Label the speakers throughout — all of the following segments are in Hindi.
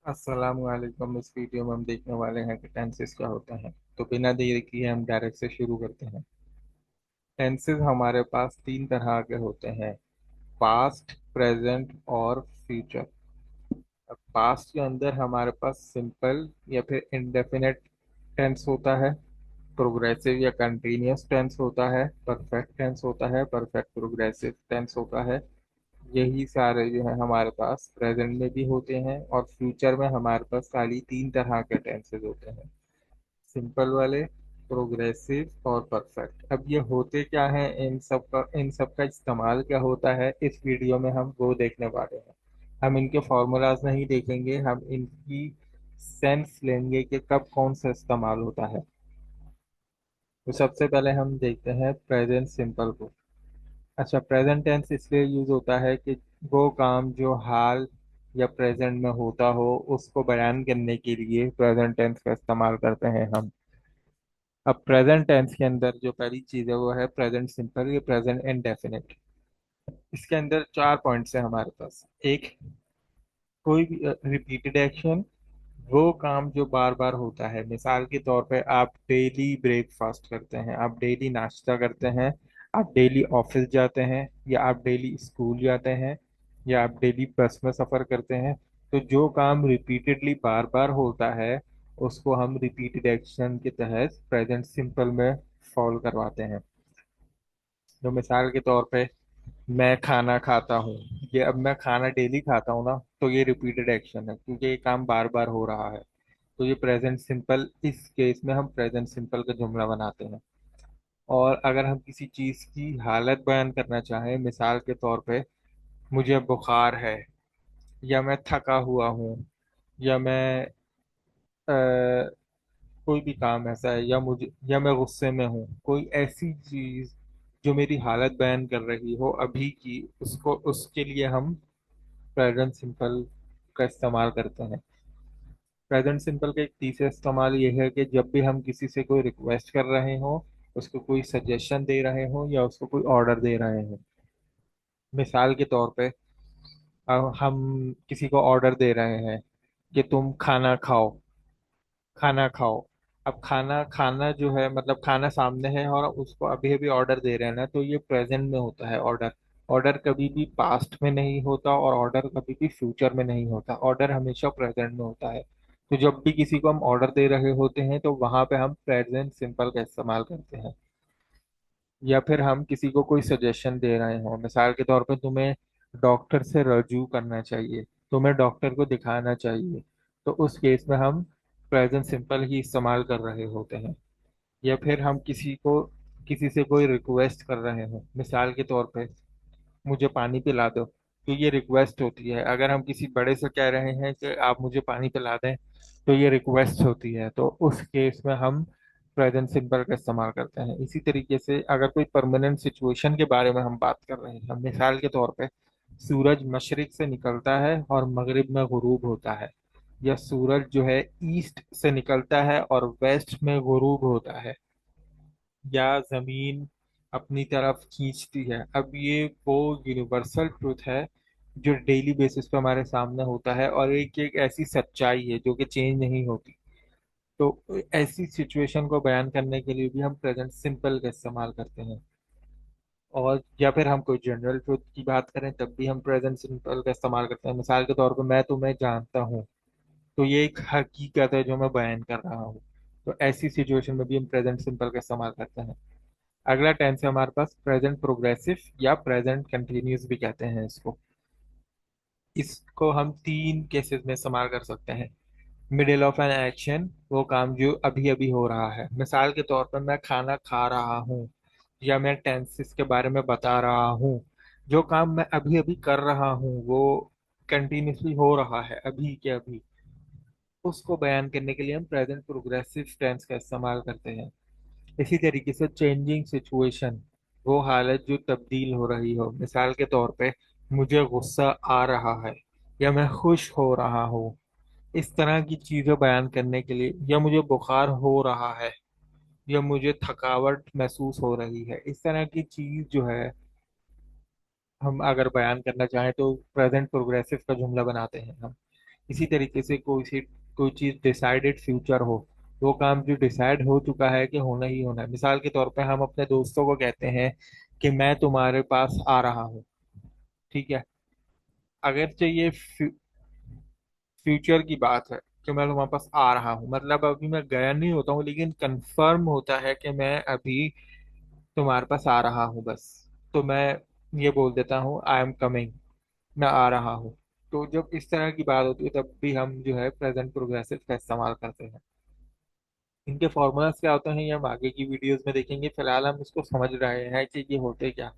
Speaker 1: अस्सलाम वालेकुम। इस वीडियो में हम देखने वाले हैं कि टेंसेस क्या होता है। तो बिना देरी किए हम डायरेक्ट से शुरू करते हैं। टेंसेस हमारे पास तीन तरह के होते हैं: पास्ट, प्रेजेंट और फ्यूचर। अब पास्ट के अंदर हमारे पास सिंपल या फिर इंडेफिनेट टेंस होता है, प्रोग्रेसिव या कंटिन्यूअस टेंस होता है, परफेक्ट टेंस होता है, परफेक्ट प्रोग्रेसिव टेंस होता है। यही सारे जो है हमारे पास प्रेजेंट में भी होते हैं, और फ्यूचर में हमारे पास खाली तीन तरह के टेंसेस होते हैं: सिंपल वाले, प्रोग्रेसिव और परफेक्ट। अब ये होते क्या हैं, इन सब का इस्तेमाल क्या होता है, इस वीडियो में हम वो देखने वाले हैं। हम इनके फॉर्मूलाज नहीं देखेंगे, हम इनकी सेंस लेंगे कि कब कौन सा इस्तेमाल होता है। तो सबसे पहले हम देखते हैं प्रेजेंट सिंपल को। अच्छा, प्रेजेंट टेंस इसलिए यूज होता है कि वो काम जो हाल या प्रेजेंट में होता हो उसको बयान करने के लिए प्रेजेंट टेंस का इस्तेमाल करते हैं हम। अब प्रेजेंट टेंस के अंदर जो पहली चीज है वो है प्रेजेंट सिंपल या प्रेजेंट इंडेफिनिट। इसके अंदर चार पॉइंट्स है हमारे पास। एक, कोई भी रिपीटेड एक्शन, वो काम जो बार बार होता है। मिसाल के तौर पे आप डेली ब्रेकफास्ट करते हैं, आप डेली नाश्ता करते हैं, आप डेली ऑफिस जाते हैं, या आप डेली स्कूल जाते हैं, या आप डेली बस में सफर करते हैं। तो जो काम रिपीटेडली बार बार होता है उसको हम रिपीटेड एक्शन के तहत प्रेजेंट सिंपल में फॉलो करवाते हैं। तो मिसाल के तौर पे मैं खाना खाता हूँ, ये अब मैं खाना डेली खाता हूँ ना, तो ये रिपीटेड एक्शन है क्योंकि ये काम बार बार हो रहा है। तो ये प्रेजेंट सिंपल, इस केस में हम प्रेजेंट सिंपल का जुमला बनाते हैं। और अगर हम किसी चीज की हालत बयान करना चाहें, मिसाल के तौर पे मुझे बुखार है, या मैं थका हुआ हूँ, या मैं कोई भी काम ऐसा है, या मैं गुस्से में हूँ, कोई ऐसी चीज जो मेरी हालत बयान कर रही हो अभी की, उसको उसके लिए हम प्रेजेंट सिंपल का इस्तेमाल करते हैं। प्रेजेंट सिंपल का एक तीसरा इस्तेमाल ये है कि जब भी हम किसी से कोई रिक्वेस्ट कर रहे हो, उसको कोई सजेशन दे रहे हो, या उसको कोई ऑर्डर दे रहे हो। मिसाल के तौर पे अब हम किसी को ऑर्डर दे रहे हैं कि तुम खाना खाओ, खाना खाओ। अब खाना खाना जो है, मतलब खाना सामने है और उसको अभी अभी ऑर्डर दे रहे हैं ना, तो ये प्रेजेंट में होता है ऑर्डर। ऑर्डर कभी भी पास्ट में नहीं होता, और ऑर्डर कभी भी फ्यूचर में नहीं होता। ऑर्डर हमेशा प्रेजेंट में होता है। तो जब भी किसी को हम ऑर्डर दे रहे होते हैं तो वहां पे हम प्रेजेंट सिंपल का इस्तेमाल करते हैं। या फिर हम किसी को कोई सजेशन दे रहे हो, मिसाल के तौर पे तुम्हें डॉक्टर से रजू करना चाहिए, तुम्हें डॉक्टर को दिखाना चाहिए, तो उस केस में हम प्रेजेंट सिंपल ही इस्तेमाल कर रहे होते हैं। या फिर हम किसी से कोई रिक्वेस्ट कर रहे हो, मिसाल के तौर पे मुझे पानी पिला दो, तो ये रिक्वेस्ट होती है। अगर हम किसी बड़े से कह रहे हैं कि आप मुझे पानी पिला दें, तो ये रिक्वेस्ट होती है। तो उस केस में हम प्रेजेंट सिंपल का इस्तेमाल करते हैं। इसी तरीके से अगर कोई परमानेंट सिचुएशन के बारे में हम बात कर रहे हैं, मिसाल के तौर पे सूरज मशरिक से निकलता है और मगरिब में गुरूब होता है, या सूरज जो है ईस्ट से निकलता है और वेस्ट में गुरूब होता है, या जमीन अपनी तरफ खींचती है। अब ये वो यूनिवर्सल ट्रूथ है जो डेली बेसिस पे हमारे सामने होता है, और एक एक ऐसी सच्चाई है जो कि चेंज नहीं होती। तो ऐसी सिचुएशन को बयान करने के लिए भी हम प्रेजेंट सिंपल का इस्तेमाल करते हैं। और या फिर हम कोई जनरल ट्रूथ की बात करें तब भी हम प्रेजेंट सिंपल का इस्तेमाल करते हैं। मिसाल के तौर पर मैं तुम्हें जानता हूँ, तो ये एक हकीकत है जो मैं बयान कर रहा हूँ। तो ऐसी सिचुएशन में भी हम प्रेजेंट सिंपल का इस्तेमाल करते हैं। अगला टेंस है हमारे पास प्रेजेंट प्रोग्रेसिव, या प्रेजेंट कंटिन्यूस भी कहते हैं इसको। इसको हम तीन केसेस में इस्तेमाल कर सकते हैं। मिडिल ऑफ एन एक्शन, वो काम जो अभी अभी हो रहा है। मिसाल के तौर पर मैं खाना खा रहा हूँ, या मैं टेंसेस के बारे में बता रहा हूँ। जो काम मैं अभी अभी कर रहा हूँ वो कंटिन्यूसली हो रहा है अभी के अभी, उसको बयान करने के लिए हम प्रेजेंट प्रोग्रेसिव टेंस का इस्तेमाल करते हैं। इसी तरीके से चेंजिंग सिचुएशन, वो हालत जो तब्दील हो रही हो। मिसाल के तौर पे मुझे गुस्सा आ रहा है, या मैं खुश हो रहा हूँ। इस तरह की चीजें बयान करने के लिए, या मुझे बुखार हो रहा है, या मुझे थकावट महसूस हो रही है, इस तरह की चीज जो है हम अगर बयान करना चाहें तो प्रेजेंट प्रोग्रेसिव का जुमला बनाते हैं हम। इसी तरीके से कोई चीज डिसाइडेड फ्यूचर हो, वो काम जो डिसाइड हो चुका है कि होना ही होना है। मिसाल के तौर पे हम अपने दोस्तों को कहते हैं कि मैं तुम्हारे पास आ रहा हूँ। ठीक है। अगर चाहिए फ्यूचर की बात है कि मैं तुम्हारे पास आ रहा हूँ, मतलब अभी मैं गया नहीं होता हूँ, लेकिन कंफर्म होता है कि मैं अभी तुम्हारे पास आ रहा हूँ बस। तो मैं ये बोल देता हूँ आई एम कमिंग, मैं आ रहा हूँ। तो जब इस तरह की बात होती है तब भी हम जो है प्रेजेंट प्रोग्रेसिव का इस्तेमाल करते हैं। इनके फॉर्मूलाज क्या होते हैं ये हम आगे की वीडियोस में देखेंगे, फिलहाल हम इसको समझ रहे हैं कि ये होते क्या।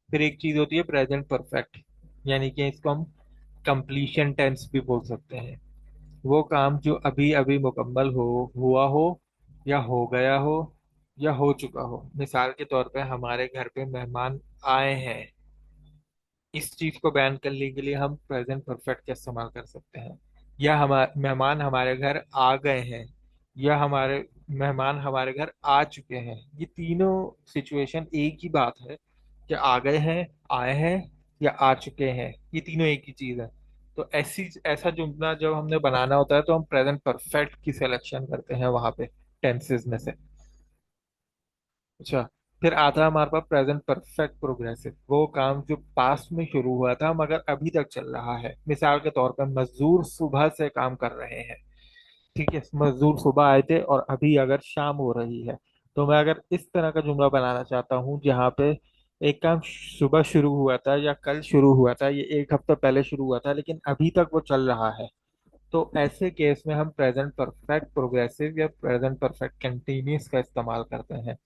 Speaker 1: फिर एक चीज होती है प्रेजेंट परफेक्ट, यानी कि इसको हम कंप्लीशन टेंस भी बोल सकते हैं। वो काम जो अभी अभी मुकम्मल हो, हुआ हो, या हो गया हो, या हो चुका हो। मिसाल के तौर पे हमारे घर पे मेहमान आए हैं, इस चीज को बयान करने के लिए हम प्रेजेंट परफेक्ट का इस्तेमाल कर सकते हैं। या हमारे मेहमान हमारे घर आ गए हैं, या हमारे मेहमान हमारे घर आ चुके हैं, ये तीनों सिचुएशन एक ही बात है कि आ गए हैं, आए हैं, या आ चुके हैं, ये तीनों एक ही चीज है। तो ऐसा जुमला जब हमने बनाना होता है तो हम प्रेजेंट परफेक्ट की सिलेक्शन करते हैं वहां पे, टेंसेस में से। अच्छा। फिर आता है हमारे पास प्रेजेंट परफेक्ट प्रोग्रेसिव, वो काम जो पास्ट में शुरू हुआ था मगर अभी तक चल रहा है। मिसाल के तौर पर मजदूर सुबह से काम कर रहे हैं। ठीक है, मजदूर सुबह आए थे और अभी अगर शाम हो रही है, तो मैं अगर इस तरह का जुमला बनाना चाहता हूँ जहाँ पे एक काम सुबह शुरू हुआ था या कल शुरू हुआ था, ये एक हफ्ता पहले शुरू हुआ था लेकिन अभी तक वो चल रहा है, तो ऐसे केस में हम प्रेजेंट परफेक्ट प्रोग्रेसिव या प्रेजेंट परफेक्ट कंटिन्यूस का इस्तेमाल करते हैं।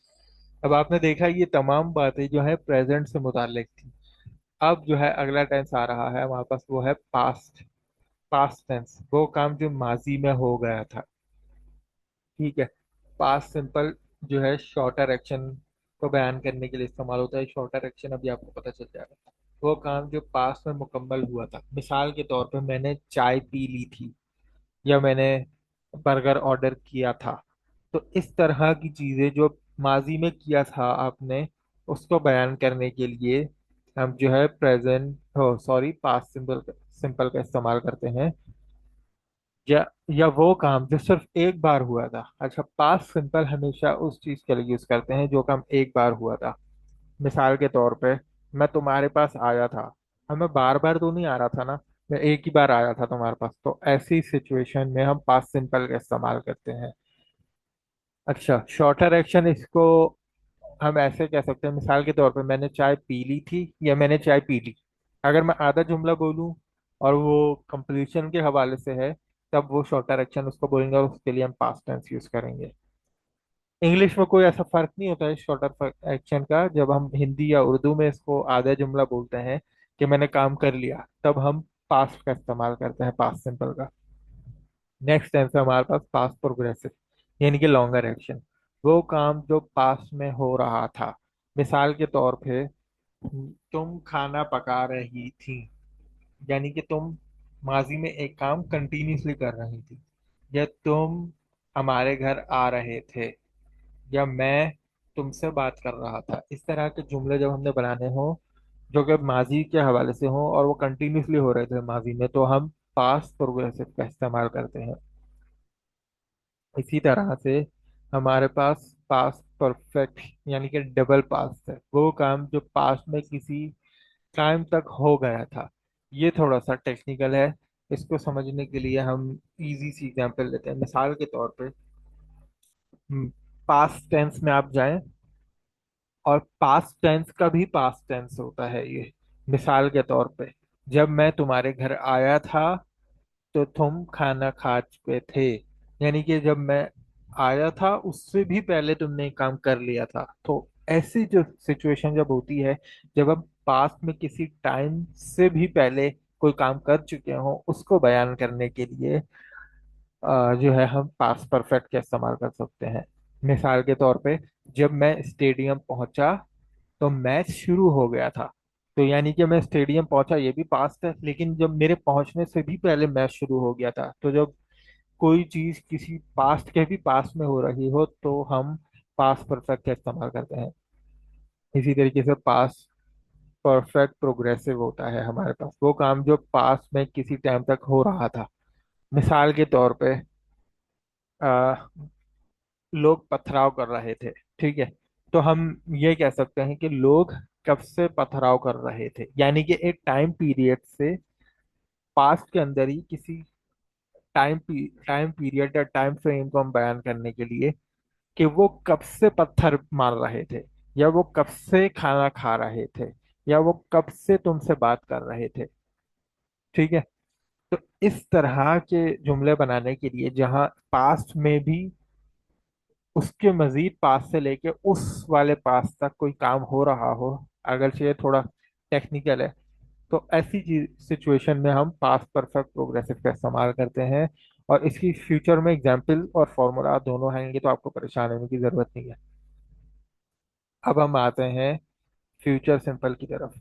Speaker 1: अब आपने देखा ये तमाम बातें जो है प्रेजेंट से मुतालिक थी। अब जो है अगला टेंस आ रहा है हमारे पास, वो है पास्ट। पास्ट टेंस, वो काम जो माजी में हो गया था। ठीक है। पास्ट सिंपल जो है शॉर्टर एक्शन को बयान करने के लिए इस्तेमाल होता है। शॉर्टर एक्शन अभी आपको पता चल जाएगा। वो काम जो पास्ट में मुकम्मल हुआ था, मिसाल के तौर पे मैंने चाय पी ली थी, या मैंने बर्गर ऑर्डर किया था। तो इस तरह की चीजें जो माजी में किया था आपने, उसको बयान करने के लिए हम जो है प्रेजेंट हो सॉरी पास्ट सिंपल सिंपल का इस्तेमाल करते हैं। या या वो काम जो सिर्फ एक बार हुआ था। अच्छा, पास्ट सिंपल हमेशा उस चीज के लिए यूज करते हैं जो काम एक बार हुआ था। मिसाल के तौर पे मैं तुम्हारे पास आया था, हमें बार बार तो नहीं आ रहा था ना, मैं एक ही बार आया था तुम्हारे पास, तो ऐसी सिचुएशन में हम पास्ट सिंपल का इस्तेमाल करते हैं। अच्छा, शॉर्टर एक्शन इसको हम ऐसे कह सकते हैं, मिसाल के तौर पे मैंने चाय पी ली थी या मैंने चाय पी ली। अगर मैं आधा जुमला बोलूं और वो कंप्लीशन के हवाले से है, तब वो शॉर्टर एक्शन उसको बोलेंगे और उसके लिए हम पास्ट टेंस यूज करेंगे। इंग्लिश में कोई ऐसा फर्क नहीं होता है शॉर्टर एक्शन का। जब हम हिंदी या उर्दू में इसको आधा जुमला बोलते हैं कि मैंने काम कर लिया, तब हम पास्ट का इस्तेमाल करते हैं, पास्ट सिंपल का। नेक्स्ट टेंस है हमारे पास पास्ट प्रोग्रेसिव, यानी कि लॉन्गर एक्शन। वो काम जो पास्ट में हो रहा था। मिसाल के तौर पे तुम खाना पका रही थी, यानी कि तुम माजी में एक काम कंटिन्यूसली कर रही थी। या तुम हमारे घर आ रहे थे, या मैं तुमसे बात कर रहा था। इस तरह के जुमले जब हमने बनाने हो जो कि माजी के हवाले से हो और वो कंटिन्यूसली हो रहे थे माजी में, तो हम पास्ट प्रोग्रेसिव का इस्तेमाल करते हैं। इसी तरह से हमारे पास पास्ट परफेक्ट, यानी कि डबल पास्ट है, वो काम जो पास्ट में किसी टाइम तक हो गया था। ये थोड़ा सा टेक्निकल है, इसको समझने के लिए हम इजी सी एग्जांपल लेते हैं। मिसाल के तौर पे पास्ट टेंस में आप जाएं, और पास्ट टेंस का भी पास्ट टेंस होता है ये। मिसाल के तौर पे जब मैं तुम्हारे घर आया था तो तुम खाना खा चुके थे, यानी कि जब मैं आया था उससे भी पहले तुमने एक काम कर लिया था। तो ऐसी जो सिचुएशन जब होती है, जब हम पास्ट में किसी टाइम से भी पहले कोई काम कर चुके हो, उसको बयान करने के लिए जो है हम पास्ट परफेक्ट का इस्तेमाल कर सकते हैं। मिसाल के तौर पे जब मैं स्टेडियम पहुंचा तो मैच शुरू हो गया था। तो यानी कि मैं स्टेडियम पहुंचा, ये भी पास्ट है, लेकिन जब मेरे पहुंचने से भी पहले मैच शुरू हो गया था। तो जब कोई चीज किसी पास्ट के भी पास में हो रही हो तो हम पास्ट परफेक्ट का इस्तेमाल करते हैं। इसी तरीके से पास्ट परफेक्ट प्रोग्रेसिव होता है हमारे पास, वो काम जो पास में किसी टाइम तक हो रहा था। मिसाल के तौर पे आ, लोग पथराव कर रहे थे, ठीक है। तो हम ये कह सकते हैं कि लोग कब से पथराव कर रहे थे, यानी कि एक टाइम पीरियड से पास्ट के अंदर ही किसी टाइम पीरियड या टाइम फ्रेम को हम बयान करने के लिए कि वो कब से पत्थर मार रहे थे, या वो कब से खाना खा रहे थे, या वो कब से तुमसे बात कर रहे थे, ठीक है। तो इस तरह के जुमले बनाने के लिए जहां पास्ट में भी उसके मजीद पास से लेके उस वाले पास तक कोई काम हो रहा हो, अगर ये थोड़ा टेक्निकल है, तो ऐसी सिचुएशन में हम पास्ट परफेक्ट प्रोग्रेसिव का इस्तेमाल करते हैं। और इसकी फ्यूचर में एग्जाम्पल और फॉर्मूला दोनों आएंगे, तो आपको परेशान होने की जरूरत नहीं है। अब हम आते हैं फ्यूचर सिंपल की तरफ।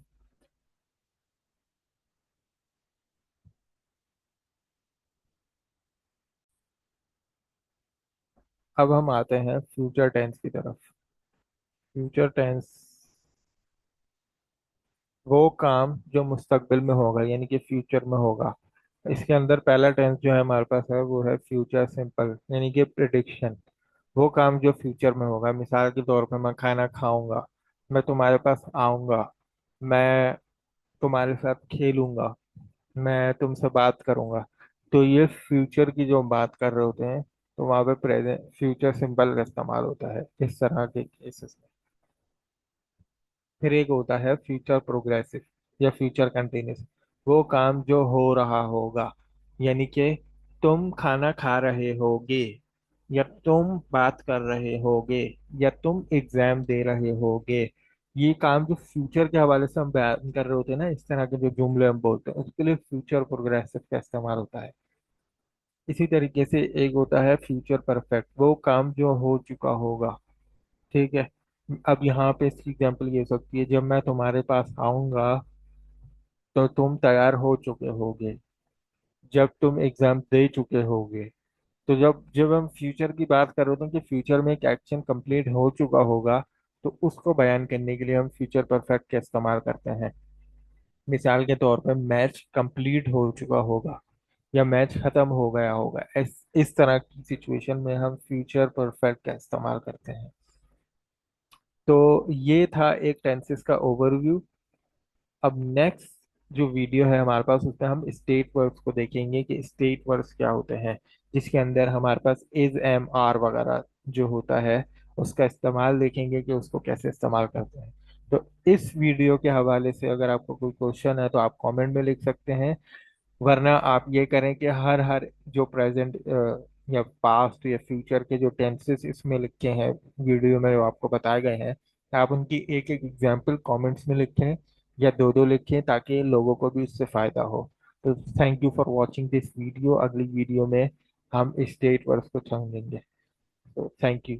Speaker 1: अब हम आते हैं फ्यूचर टेंस की तरफ। फ्यूचर टेंस वो काम जो मुस्तकबिल में होगा, यानी कि फ्यूचर में होगा। इसके अंदर पहला टेंस जो है हमारे पास है वो है फ्यूचर सिंपल, यानी कि प्रिडिक्शन। वो काम जो फ्यूचर में होगा, मिसाल के तौर पर मैं खाना खाऊंगा, मैं तुम्हारे पास आऊंगा, मैं तुम्हारे साथ खेलूंगा, मैं तुमसे बात करूंगा। तो ये फ्यूचर की जो हम बात कर रहे होते हैं, तो वहां पे प्रेजेंट फ्यूचर सिंपल का इस्तेमाल होता है इस तरह के केसेस में। फिर एक होता है फ्यूचर प्रोग्रेसिव या फ्यूचर कंटिन्यूस। वो काम जो हो रहा होगा, यानी कि तुम खाना खा रहे होगे, या तुम बात कर रहे होगे, या तुम एग्जाम दे रहे होगे। ये काम जो फ्यूचर के हवाले से हम बयान कर रहे होते हैं ना, इस तरह के जो जुमले हम बोलते हैं, उसके लिए फ्यूचर प्रोग्रेसिव का इस्तेमाल होता है। इसी तरीके से एक होता है फ्यूचर परफेक्ट, वो काम जो हो चुका होगा, ठीक है। अब यहाँ पे इसकी एग्जांपल ये हो सकती है, जब मैं तुम्हारे पास आऊंगा तो तुम तैयार हो चुके होगे, जब तुम एग्जाम दे चुके होगे। तो जब जब हम फ्यूचर की बात कर रहे होते हैं कि फ्यूचर में एक एक्शन कंप्लीट हो चुका होगा, तो उसको बयान करने के लिए हम फ्यूचर परफेक्ट का इस्तेमाल करते हैं। मिसाल के तौर पर मैच कंप्लीट हो चुका होगा, या मैच खत्म हो गया होगा, इस तरह की सिचुएशन में हम फ्यूचर परफेक्ट का इस्तेमाल करते हैं। तो ये था एक टेंसेस का ओवरव्यू। अब नेक्स्ट जो वीडियो है हमारे पास, उसमें हम स्टेट वर्ड्स को देखेंगे कि स्टेट वर्ड्स क्या होते हैं, जिसके अंदर हमारे पास इज एम आर वगैरह जो होता है, उसका इस्तेमाल देखेंगे कि उसको कैसे इस्तेमाल करते हैं। तो इस वीडियो के हवाले से अगर आपको कोई क्वेश्चन है तो आप कमेंट में लिख सकते हैं, वरना आप ये करें कि हर हर जो प्रेजेंट या पास्ट या फ्यूचर के जो टेंसेस इसमें लिखे हैं वीडियो में जो आपको बताए गए हैं, आप उनकी एक एक एग्जाम्पल कमेंट्स में लिखें, या दो दो लिखें, ताकि लोगों को भी उससे फायदा हो। तो thank you for watching this video. अगली वीडियो में हम स्टेट वर्ड्स को समझेंगे। तो थैंक यू।